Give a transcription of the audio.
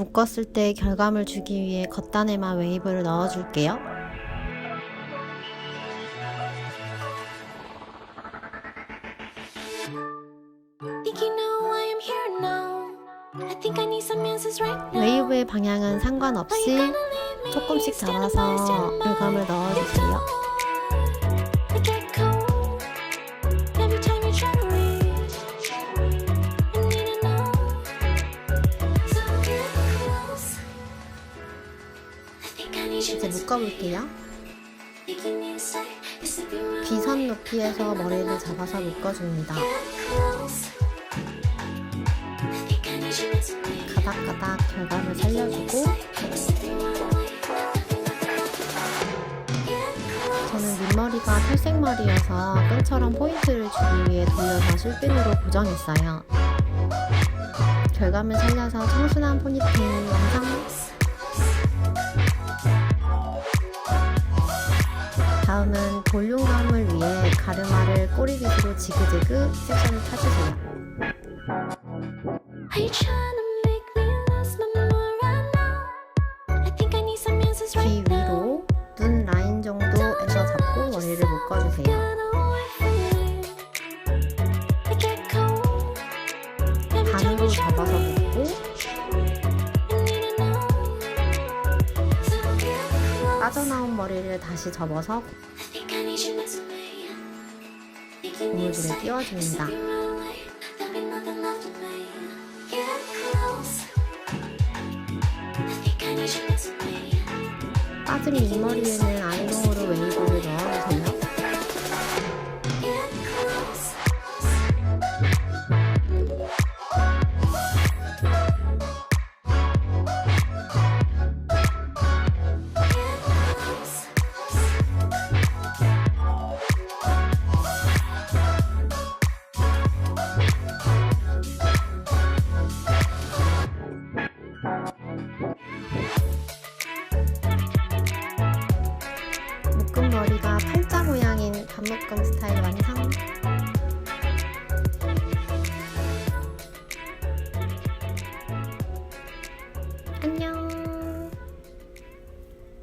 묶었을 때 결감을 주기 위해 겉단에만 웨이브를 넣어줄게요. 웨이브의 방향은 상관없이 조금씩 잡아서 결감을 넣어주세요. 이제 묶어볼게요. 비선 높이에서 머리를 잡아서 묶어줍니다. 가닥가닥 결감을 살려주고, 저는 윗머리가 탈색머리여서 끈처럼 포인트를 주기 위해 돌려서 실핀으로 고정했어요. 결감을 살려서 청순한 포니테일 완성! 다음은 볼륨감을 위해 가르마를 꼬리 밑으로 지그재그 섹션을 타주세요. 귀 위로 눈 라인 정도에서 잡고 머리를 묶어주세요. 반으로 접어서 묶고, 빠져나온 머리를 다시 접어서 고무줄에 띄워줍니다. 빠진 윗머리에는 아이롱으로 웨이브